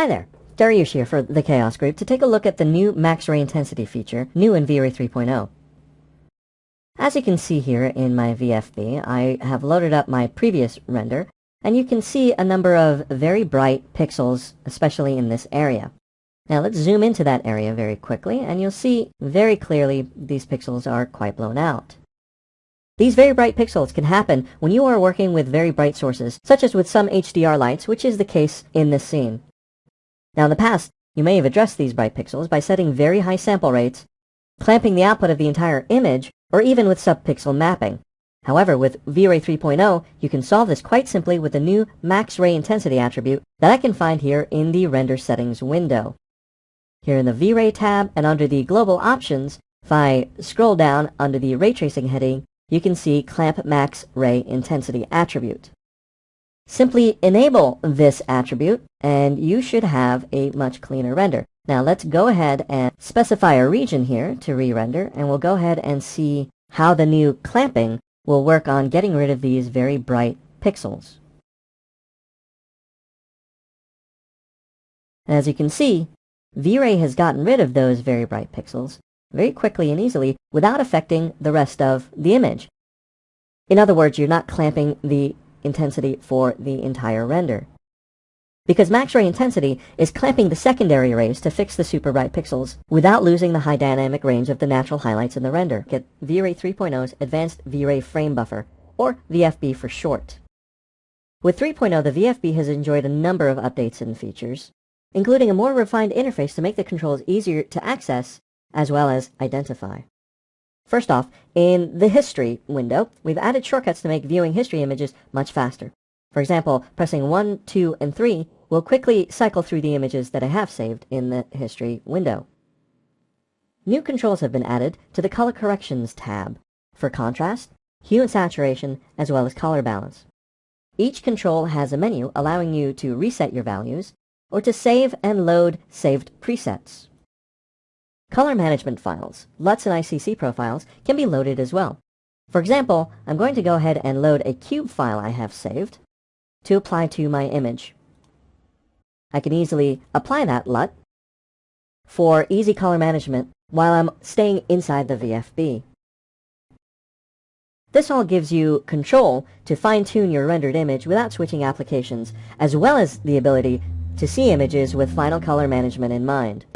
Hi there, Dariush here for the Chaos Group to take a look at the new Max Ray Intensity feature, new in Vray 3.0. As you can see here in my VFB, I have loaded up my previous render, and you can see a number of very bright pixels, especially in this area. Now let's zoom into that area very quickly, and you'll see very clearly these pixels are quite blown out. These very bright pixels can happen when you are working with very bright sources, such as with some HDR lights, which is the case in this scene. Now in the past, you may have addressed these bright pixels by setting very high sample rates, clamping the output of the entire image, or even with subpixel mapping. However, with Vray 3.0, you can solve this quite simply with the new Max Ray Intensity attribute that I can find here in the Render Settings window. Here in the V-Ray tab and under the Global Options, if I scroll down under the Ray Tracing heading, you can see Clamp Max Ray Intensity attribute. Simply enable this attribute and you should have a much cleaner render. Now let's go ahead and specify a region here to re-render, and we'll go ahead and see how the new clamping will work on getting rid of these very bright pixels. As you can see, V-Ray has gotten rid of those very bright pixels very quickly and easily without affecting the rest of the image. In other words, you're not clamping the intensity for the entire render. Because Max Ray Intensity is clamping the secondary rays to fix the super bright pixels without losing the high dynamic range of the natural highlights in the render. Get Vray 3.0's Advanced V-Ray Frame Buffer, or VFB for short. With 3.0, the VFB has enjoyed a number of updates and features, including a more refined interface to make the controls easier to access as well as identify. First off, in the History window, we've added shortcuts to make viewing history images much faster. For example, pressing 1, 2, and 3 will quickly cycle through the images that I have saved in the History window. New controls have been added to the Color Corrections tab for contrast, hue and saturation, as well as color balance. Each control has a menu allowing you to reset your values or to save and load saved presets. Color management files, LUTs and ICC profiles, can be loaded as well. For example, I'm going to go ahead and load a cube file I have saved to apply to my image. I can easily apply that LUT for easy color management while I'm staying inside the VFB. This all gives you control to fine-tune your rendered image without switching applications, as well as the ability to see images with final color management in mind.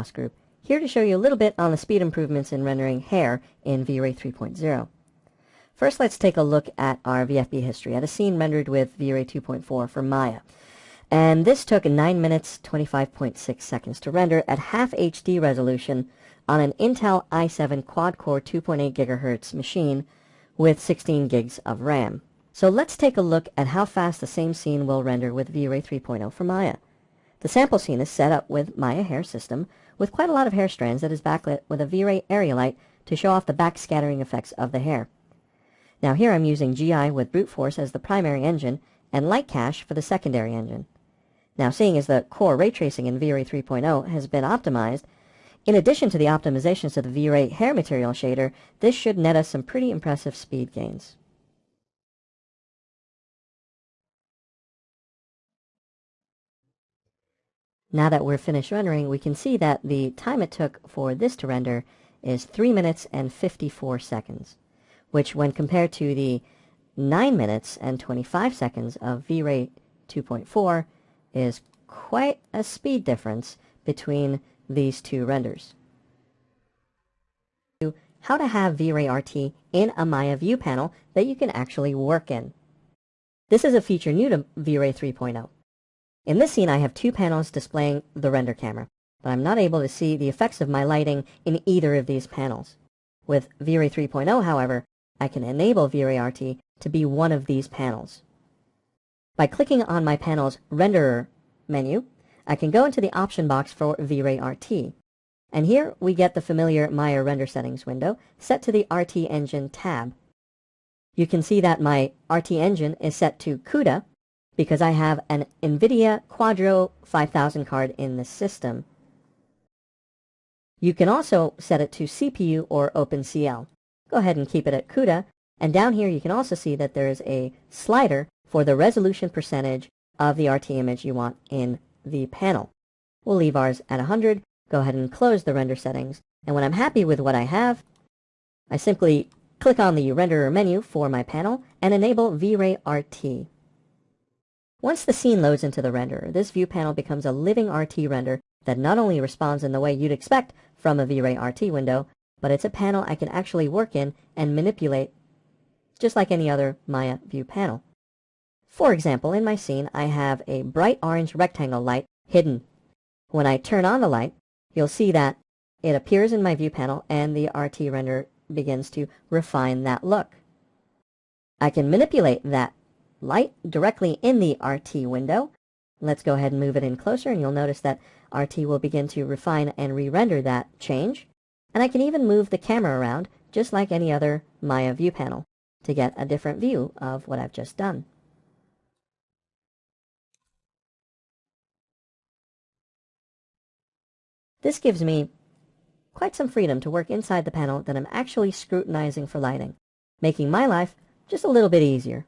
Here to show you a little bit on the speed improvements in rendering hair in Vray 3.0. First, let's take a look at our VFB history at a scene rendered with Vray 2.4 for Maya. And this took 9 minutes 25.6 seconds to render at half HD resolution on an Intel i7 quad-core 2.8 GHz machine with 16 gigs of RAM. So let's take a look at how fast the same scene will render with Vray 3.0 for Maya. The sample scene is set up with Maya Hair System with quite a lot of hair strands that is backlit with a V-Ray area light to show off the backscattering effects of the hair. Now here I'm using GI with brute force as the primary engine and light cache for the secondary engine. Now seeing as the core ray tracing in Vray 3.0 has been optimized, in addition to the optimizations to the V-Ray hair material shader, this should net us some pretty impressive speed gains. Now that we're finished rendering, we can see that the time it took for this to render is 3 minutes and 54 seconds, which when compared to the 9 minutes and 25 seconds of Vray 2.4 is quite a speed difference between these two renders. How to have Vray RT in a Maya view panel that you can actually work in. This is a feature new to Vray 3.0. In this scene, I have two panels displaying the render camera, but I'm not able to see the effects of my lighting in either of these panels. With Vray 3.0, however, I can enable Vray RT to be one of these panels. By clicking on my panel's Renderer menu, I can go into the option box for Vray RT, and here we get the familiar Maya Render Settings window set to the RT Engine tab. You can see that my RT Engine is set to CUDA, because I have an NVIDIA Quadro 5000 card in the system. You can also set it to CPU or OpenCL. Go ahead and keep it at CUDA, and down here you can also see that there is a slider for the resolution percentage of the RT image you want in the panel. We'll leave ours at 100, go ahead and close the render settings, and when I'm happy with what I have, I simply click on the renderer menu for my panel and enable Vray RT. Once the scene loads into the renderer, this view panel becomes a living RT render that not only responds in the way you'd expect from a Vray RT window, but it's a panel I can actually work in and manipulate just like any other Maya view panel. For example, in my scene, I have a bright orange rectangle light hidden. When I turn on the light, you'll see that it appears in my view panel and the RT render begins to refine that look. I can manipulate that light directly in the RT window. Let's go ahead and move it in closer, and you'll notice that RT will begin to refine and re-render that change. And I can even move the camera around, just like any other Maya view panel, to get a different view of what I've just done. This gives me quite some freedom to work inside the panel that I'm actually scrutinizing for lighting, making my life just a little bit easier.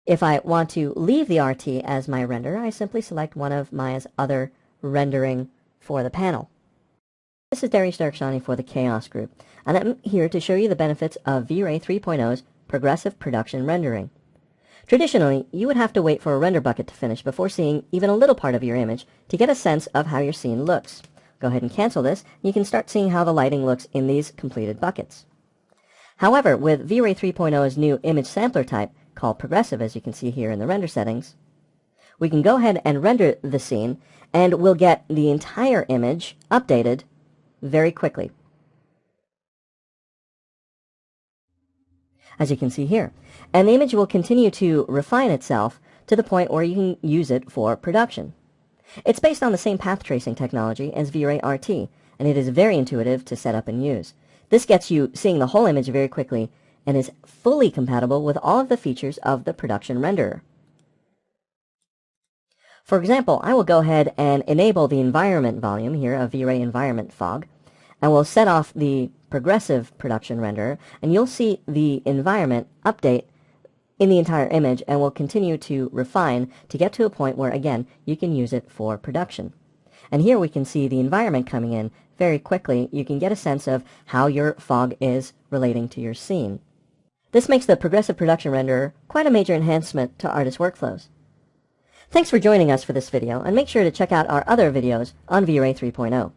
If I want to leave the RT as my render, I simply select one of Maya's other rendering for the panel. This is Darius Darkshani for the Chaos Group, and I'm here to show you the benefits of Vray 3.0's progressive production rendering. Traditionally, you would have to wait for a render bucket to finish before seeing even a little part of your image to get a sense of how your scene looks. Go ahead and cancel this, and you can start seeing how the lighting looks in these completed buckets. However, with Vray 3.0's new image sampler type, called progressive, as you can see here in the render settings, we can go ahead and render the scene, and we'll get the entire image updated very quickly, as you can see here. And the image will continue to refine itself to the point where you can use it for production. It's based on the same path tracing technology as Vray RT, and it is very intuitive to set up and use. This gets you seeing the whole image very quickly and is fully compatible with all of the features of the production renderer. For example, I will go ahead and enable the environment volume here of Vray Environment Fog, and we'll set off the progressive production renderer, and you'll see the environment update in the entire image and will continue to refine to get to a point where, again, you can use it for production. And here we can see the environment coming in very quickly. You can get a sense of how your fog is relating to your scene. This makes the progressive production renderer quite a major enhancement to artist workflows. Thanks for joining us for this video, and make sure to check out our other videos on Vray 3.0.